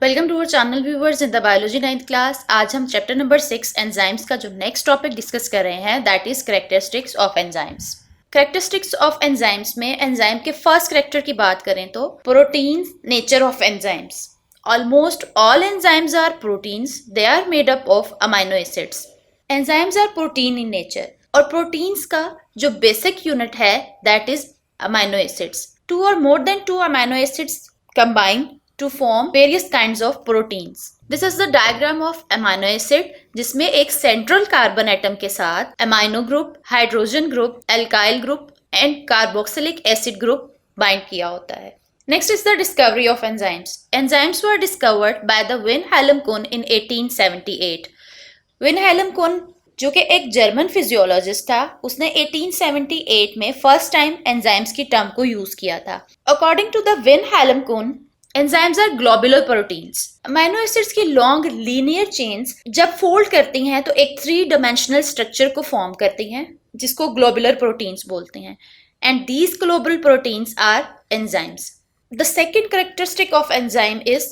Welcome to our channel viewers in the biology 9th class. आज हम chapter number 6 enzymes का जो next topic discuss कर रहे हैं that is characteristics of enzymes. Characteristics of enzymes में एंजाइम के फर्स्ट कैरेक्टर की बात करें तो protein nature of enzymes. Almost all enzymes are proteins, they are made up of amino acids. Enzymes are protein in nature और proteins का जो basic unit है that is amino acids. Two और more than two amino acids combine to form various kinds of proteins. This is the diagram of amino acid जिसमें एक central carbon atom के साथ amino group, hydrogen group, alkyl group and carboxylic acid group bind किया होता है. Next is the discovery of enzymes. Enzymes were discovered by the Wilhelm Kuhn in 1878. Wilhelm Kuhn जो कि एक जर्मन फिजियोलॉजिस्ट था, उसने 1878 में फर्स्ट टाइम एंजाइम्स की टर्म को यूज किया था। According to the Wilhelm Kuhne, enzymes are globular proteins. Amino acids की लॉन्ग लीनियर चेन्स जब फोल्ड करती हैं तो एक 3 डायमेंशनल स्ट्रक्चर को फॉर्म करती हैं जिसको ग्लोबुलर प्रोटीन्स बोलते हैं, and these globular proteins are enzymes. The second characteristic of enzyme is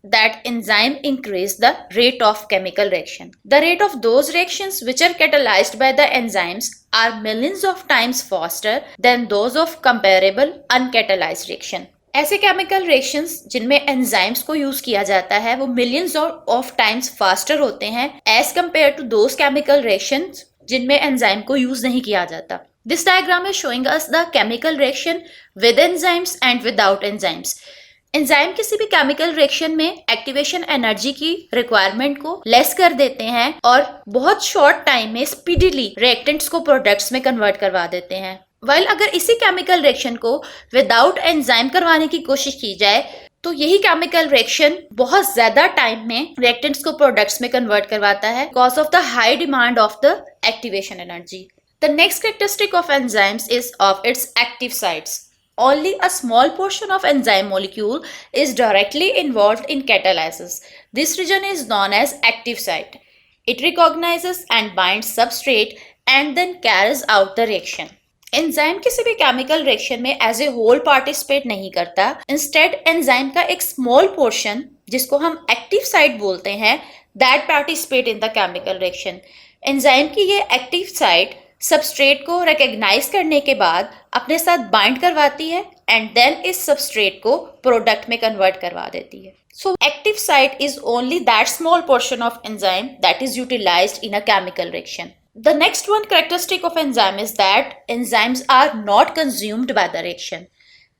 that enzyme increase the rate of chemical reaction. The rate of those reactions which are catalyzed by the enzymes are millions of times faster than those of comparable uncatalyzed reaction. ऐसे chemical reactions जिनमें enzymes को use किया जाता है वो millions of times faster होते हैं as compared to those chemical reactions जिनमें enzyme को use नहीं किया जाता. This diagram is showing us the chemical reaction with enzymes and without enzymes. Enzyme किसी भी केमिकल रिएक्शन में एक्टिवेशन एनर्जी की रिक्वायरमेंट को लेस कर देते हैं और बहुत शॉर्ट टाइम में स्पीडीली रिएक्टेंट्स को प्रोडक्ट्स में कन्वर्ट करवा देते हैं। वाइल अगर इसी केमिकल रिएक्शन को विदाउट एंजाइम करवाने की कोशिश की जाए तो यही केमिकल रिएक्शन बहुत ज्यादा टाइम में रिएक्टेंट्स को प्रोडक्ट्स में कन्वर्ट करवाता है because of the high demand of the activation energy. The next characteristic of enzymes is of its active sites. Only a small portion of enzyme molecule is directly involved in catalysis. This region is known as active site. It recognizes and binds substrate and then carries out the reaction. Enzyme किसी भी chemical reaction में as a whole participate नहीं करता। Instead enzyme का एक small portion जिसको हम active site बोलते हैं that participate in the chemical reaction. Enzyme की ये एक्टिव साइट सबस्ट्रेट को रिकॉग्नाइज करने के बाद अपने साथ बाइंड करवाती है एंड देन इस सबस्ट्रेट को प्रोडक्ट में कन्वर्ट करवा देती है। So active site is only that small portion of enzyme that is utilized in a chemical reaction. The next one characteristic of enzyme is that enzymes are not consumed by the reaction.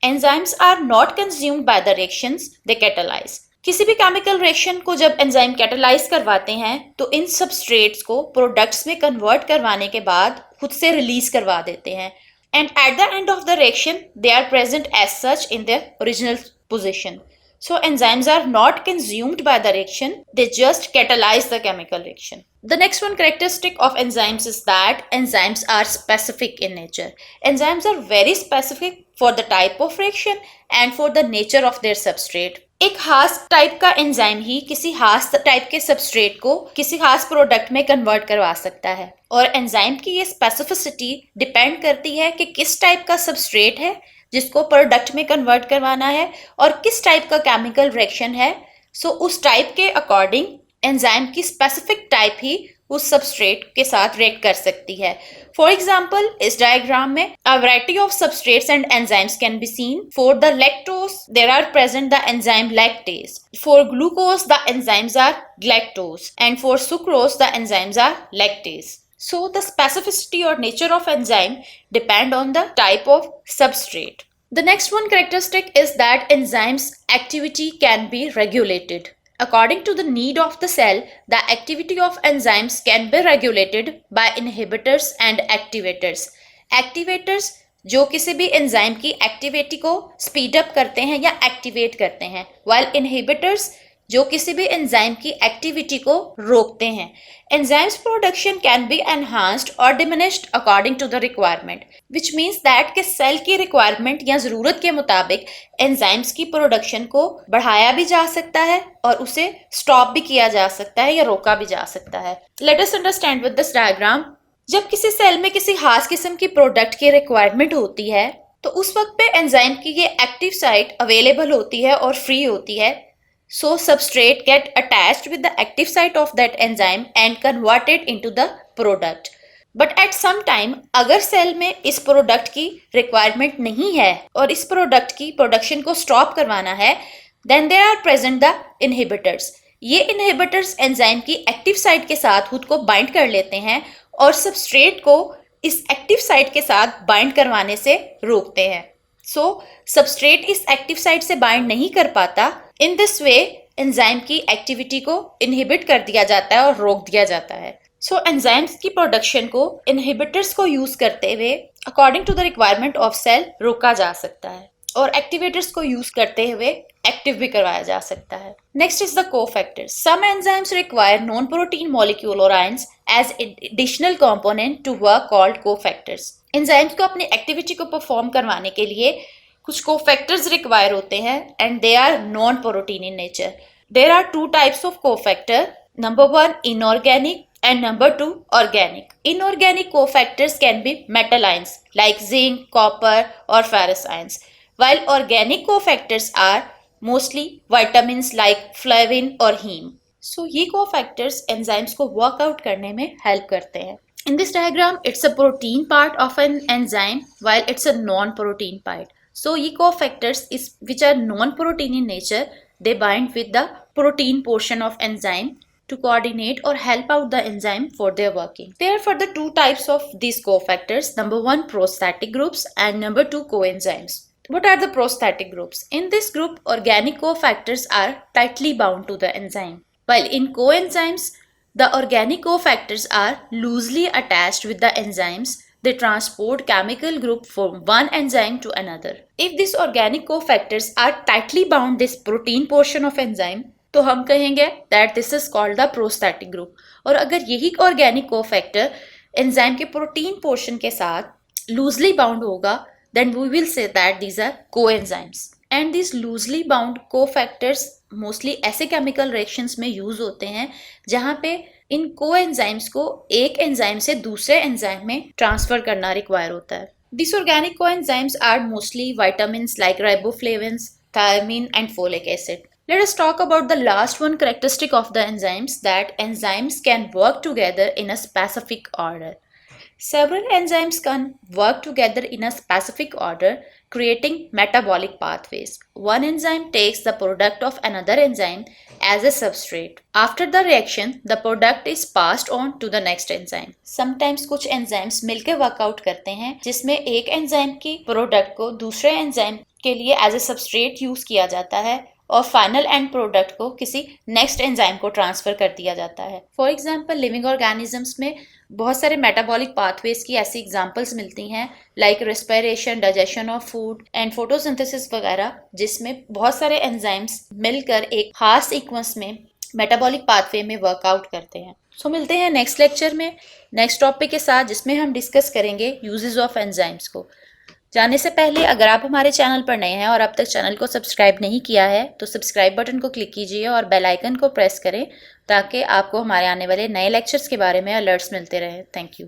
Enzymes are not consumed by the reactions, they catalyze. किसी भी chemical reaction को जब enzyme catalyse करवाते हैं तो इन substrates को products में कन्वर्ट करवाने के बाद खुद से रिलीज करवा देते हैं and at the end of the reaction they are present as such in their original position. So enzymes are not consumed by the reaction, they just catalyze the chemical reaction. The next one characteristic of enzymes is that enzymes are specific in nature. Enzymes are very specific for the type of reaction and for the nature of their substrate. एक खास type का enzyme ही किसी खास type के substrate को किसी खास product में कन्वर्ट करवा सकता है और एंजाइम की ये स्पेसिफिसिटी डिपेंड करती है कि किस टाइप का सबस्ट्रेट है जिसको प्रोडक्ट में कन्वर्ट करवाना है और किस टाइप का केमिकल रिएक्शन है। सो उस टाइप के अकॉर्डिंग एंजाइम की स्पेसिफिक टाइप ही उस सबस्ट्रेट के साथ रिएक्ट कर सकती है। फॉर एग्जाम्पल इस डायग्राम में a variety of substrates and enzymes can be seen. For the lactose there are present the enzyme lactase, for glucose the enzymes are galactose and for sucrose the enzymes are lactase. So the specificity or nature of enzyme depend on the type of substrate. The next one characteristic is that enzymes activity can be regulated. According to the need of the cell, the activity of enzymes can be regulated by inhibitors and activators. Activators जो किसी भी enzyme की activity को speed up करते हैं या activate करते हैं, while inhibitors जो किसी भी एंजाइम की एक्टिविटी को रोकते हैं. Enzymes production can be enhanced और diminished according to the requirement, which means that कि सेल की रिक्वायरमेंट या ज़रूरत के मुताबिक एंजाइम्स की प्रोडक्शन को बढ़ाया भी जा सकता है और उसे स्टॉप भी किया जा सकता है या रोका भी जा सकता है. Let us understand with this diagram. जब किसी सेल में किसी खास किस्म की प्रोडक्ट की रिक्वायरमेंट होती है तो उस वक्त पे एंजाइम की ये एक्टिव साइट अवेलेबल होती है और फ्री होती है So substrate get attached with the active site of that enzyme and convert it into the product. But at some time अगर सेल में इस प्रोडक्ट की रिक्वायरमेंट नहीं है और इस प्रोडक्ट की प्रोडक्शन को स्टॉप करवाना है, then there are present the inhibitors. ये इनहिबिटर्स एंजाइम की एक्टिव साइट के साथ खुद को बाइंड कर लेते हैं और सबस्ट्रेट को इस एक्टिव साइट के साथ बाइंड करवाने से रोकते हैं. सो सबस्ट्रेट इस एक्टिव साइट से बाइंड नहीं कर पाता. इन दिस वे एंजाइम की एक्टिविटी को इनहिबिट कर दिया जाता है और रोक दिया जाता है. सो एंजाइम्स की प्रोडक्शन को इनहिबिटर्स को यूज करते हुए according to the requirement of cell रोका जा सकता है और एक्टिवेटर्स को यूज करते हुए एक्टिव भी करवाया जा सकता है. Next is the cofactors. Some enzymes require non protein molecule और ions as additional component to work called cofactors. Enzymes को अपनी एक्टिविटी को परफॉर्म करवाने के लिए कुछ कोफैक्टर्स रिक्वायर होते हैं and they are non protein in nature. There are two types of cofactor. Number 1 inorganic and number 2 organic. Inorganic cofactors can be metal ions like zinc, copper or ferrous ions, while organic cofactors are mostly vitamins like flavin or heme. So ये cofactors enzymes को workout करने में help करते हैं. In this diagram, it's a protein part of an enzyme while it's a non-protein part. So ये cofactors is which are non-protein in nature, they bind with the protein portion of enzyme to coordinate or help out the enzyme for their working. There are further two types of these cofactors. Number 1 prostatic groups and number 2 coenzymes. What are the prostatic groups? In this group, organic cofactors are tightly bound to the enzyme, while in coenzymes, the organic cofactors are loosely attached with the enzymes. They transport chemical group from one enzyme to another. If these organic cofactors are tightly bound this protein portion of enzyme, तो हम कहेंगे that this is called the prosthetic group. और अगर यही organic cofactor enzyme के protein portion के साथ loosely bound होगा, then we will say that these are coenzymes. And this loosely bound cofactors mostly ऐसे केमिकल रिएक्शंस में यूज होते हैं जहाँ पे इन कोएंजाइम्स को एक एंजाइम से दूसरे एंजाइम में ट्रांसफर करना रिक्वायर होता है. This organic coenzymes are mostly vitamins like riboflavins, thiamine and folic acid. Let us talk about the last one characteristic of the enzymes, that enzymes can work together in a specific order. Several enzymes can work together in a specific order, creating metabolic pathways. One enzyme takes the product of another enzyme as a substrate. After the reaction, the product is passed on to the next enzyme. Sometimes कुछ enzymes मिलकर workout करते हैं जिसमें एक enzyme की product को दूसरे enzyme के लिए as a substrate use किया जाता है और फाइनल एंड प्रोडक्ट को किसी नेक्स्ट एंजाइम को ट्रांसफर कर दिया जाता है. फॉर एग्जांपल लिविंग ऑर्गेनिजम्स में बहुत सारे मेटाबॉलिक पाथवेज की ऐसी एग्जांपल्स मिलती हैं like respiration, digestion of food and photosynthesis वगैरह, जिसमें बहुत सारे एंजाइम्स मिलकर एक खास सीक्वेंस में मेटाबॉलिक पाथवे में वर्कआउट करते हैं. सो मिलते हैं नेक्स्ट लेक्चर में नेक्स्ट टॉपिक के साथ, जिसमें हम डिस्कस करेंगे यूजेस ऑफ एंजाइम्स को. जाने से पहले अगर आप हमारे चैनल पर नए हैं और अब तक चैनल को सब्सक्राइब नहीं किया है तो सब्सक्राइब बटन को क्लिक कीजिए और बेल आइकन को प्रेस करें ताकि आपको हमारे आने वाले नए लेक्चर्स के बारे में अलर्ट्स मिलते रहें. Thank you.